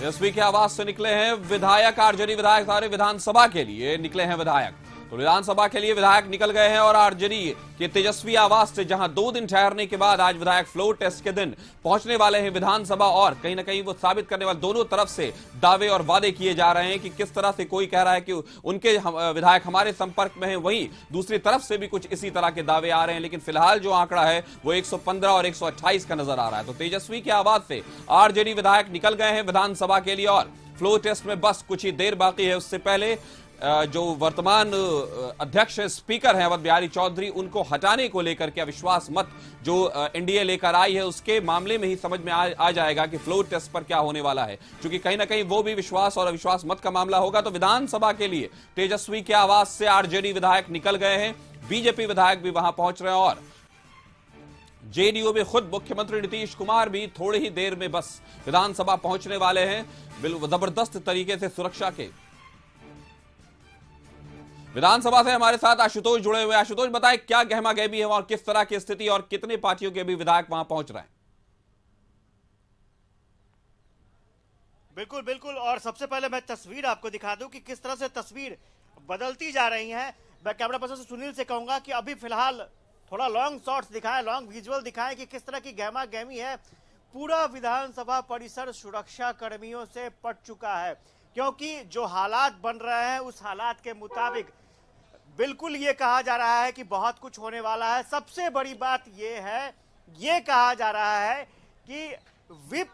तेजस्वी के आवास से निकले हैं विधायक। आरजेडी विधायक सारे विधानसभा के लिए निकले हैं विधायक। तो विधानसभा के लिए विधायक निकल गए हैं और आरजेडी के तेजस्वी आवास से जहां 2 दिन ठहरने के बाद आज विधायक फ्लोर टेस्ट के दिन पहुंचने वाले हैं विधानसभा। और कहीं ना कहीं वो साबित करने वाले दोनों तरफ से दावे और वादे किए जा रहे हैं कि किस तरह से कोई कह रहा है कि उनके विधायक हमारे संपर्क में हैं, वहीं दूसरी तरफ से भी कुछ इसी तरह के दावे आ रहे हैं। लेकिन फिलहाल जो आंकड़ा है वो 115 और 128 का नजर आ रहा है। तो तेजस्वी के आवास से आरजेडी विधायक निकल गए हैं विधानसभा के लिए और फ्लोर टेस्ट में बस कुछ ही देर बाकी है। उससे पहले जो वर्तमान अध्यक्ष स्पीकर हैं अवध बिहारी चौधरी, उनको हटाने को लेकर के अविश्वास मत जो एनडीए लेकर आई है उसके मामले में ही समझ में आ जाएगा कि फ्लोर टेस्ट पर क्या होने वाला है। क्योंकि कहीं ना कहीं वो भी विश्वास और अविश्वास मत का मामला होगा। तो विधानसभा के लिए तेजस्वी के आवास से आरजेडी विधायक निकल गए हैं, बीजेपी विधायक भी वहां पहुंच रहे हैं और जेडीयू में खुद मुख्यमंत्री नीतीश कुमार भी थोड़ी ही देर में बस विधानसभा पहुंचने वाले हैं। जबरदस्त तरीके से सुरक्षा के विधानसभा से हमारे साथ आशुतोष जुड़े हुए। आशुतोष, बताएं क्या गहमा गहमी है और किस तरह की स्थिति और कितने पार्टियों के भी विधायक वहां पहुंच रहे हैं? बिल्कुल बिल्कुल, और सबसे पहले मैं तस्वीर आपको दिखा दूं कि किस तरह से तस्वीर बदलती जा रही है। मैं कैमरा पर्सन से सुनील से कहूंगा कि अभी फिलहाल थोड़ा लॉन्ग शॉट्स दिखाएं, लॉन्ग विजुअल दिखाएं कि किस तरह की गहमा गहमी है। पूरा विधानसभा परिसर सुरक्षा कर्मियों से पट चुका है, क्योंकि जो हालात बन रहे हैं उस हालात के मुताबिक बिल्कुल ये कहा जा रहा है कि बहुत कुछ होने वाला है। सबसे बड़ी बात ये है, ये कहा जा रहा है कि विप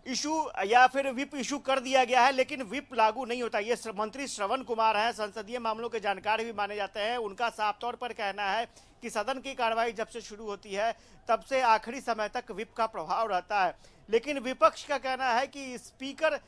इशू या फिर विप इशू कर दिया गया है, लेकिन विप लागू नहीं होता। ये मंत्री श्रवण कुमार हैं, संसदीय मामलों के जानकार भी माने जाते हैं। उनका साफ तौर पर कहना है कि सदन की कार्रवाई जब से शुरू होती है तब से आखिरी समय तक विप का प्रभाव रहता है। लेकिन विपक्ष का कहना है कि स्पीकर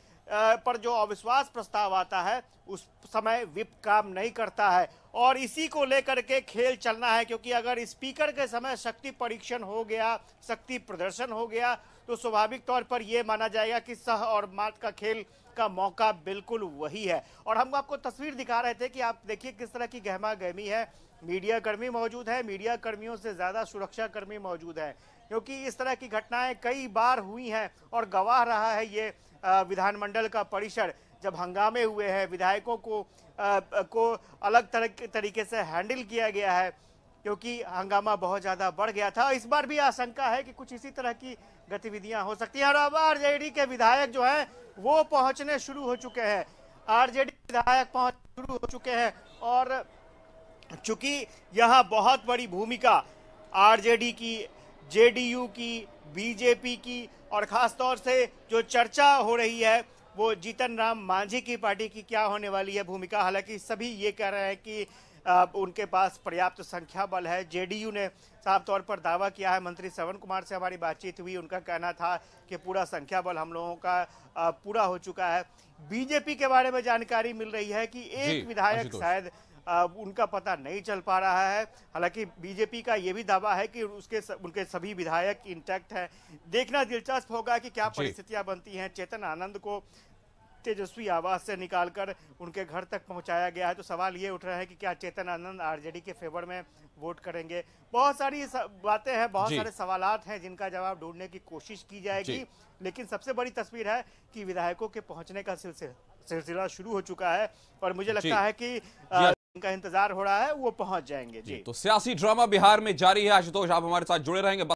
पर जो अविश्वास प्रस्ताव आता है उस समय विप काम नहीं करता है और इसी को लेकर के खेल चलना है। क्योंकि अगर स्पीकर के समय शक्ति परीक्षण हो गया, शक्ति प्रदर्शन हो गया, तो स्वाभाविक तौर पर यह माना जाएगा कि सह और मात का खेल का मौका बिल्कुल वही है। और हम आपको तस्वीर दिखा रहे थे कि आप देखिए किस तरह की गहमा गहमी है। मीडिया कर्मी मौजूद है, मीडिया कर्मियों से ज्यादा सुरक्षा कर्मी मौजूद है, क्योंकि इस तरह की घटनाएं कई बार हुई हैं और गवाह रहा है ये विधानमंडल का परिसर। जब हंगामे हुए हैं, विधायकों को अलग तरीके से हैंडल किया गया है, क्योंकि हंगामा बहुत ज्यादा बढ़ गया था। इस बार भी आशंका है कि कुछ इसी तरह की गतिविधियां हो सकती हैं। और अब आरजेडी के विधायक जो हैं वो पहुंचने शुरू हो चुके हैं। आरजेडी विधायक पहुंच शुरू हो चुके हैं और चूंकि यहाँ बहुत बड़ी भूमिका आरजेडी की, जेडीयू की, बीजेपी की और खास तौर से जो चर्चा हो रही है वो जीतन राम मांझी की पार्टी की क्या होने वाली है भूमिका। हालांकि सभी ये कह रहे हैं कि उनके पास पर्याप्त संख्या बल है। जेडीयू ने साफ तौर पर दावा किया है, मंत्री श्रवण कुमार से हमारी बातचीत हुई, उनका कहना था कि पूरा संख्या बल हम लोगों का पूरा हो चुका है। बीजेपी के बारे में जानकारी मिल रही है कि एक विधायक शायद उनका पता नहीं चल पा रहा है। हालांकि बीजेपी का यह भी दावा है कि उनके सभी विधायक इंटैक्ट हैं। देखना दिलचस्प होगा कि क्या परिस्थितियां बनती हैं। चेतन आनंद को तेजस्वी आवास से निकालकर उनके घर तक पहुंचाया गया है, तो सवाल ये उठ रहा है कि क्या चेतन आनंद आरजेडी के फेवर में वोट करेंगे। बहुत सारी बातें हैं, बहुत सारे सवालात हैं जिनका जवाब ढूंढने की कोशिश की जाएगी। लेकिन सबसे बड़ी तस्वीर है कि विधायकों के पहुंचने का सिलसिला शुरू हो चुका है और मुझे लगता है कि इनका इंतजार हो रहा है, वो पहुंच जाएंगे। जी, तो सियासी ड्रामा बिहार में जारी है। आशुतोष, आप हमारे साथ जुड़े रहेंगे।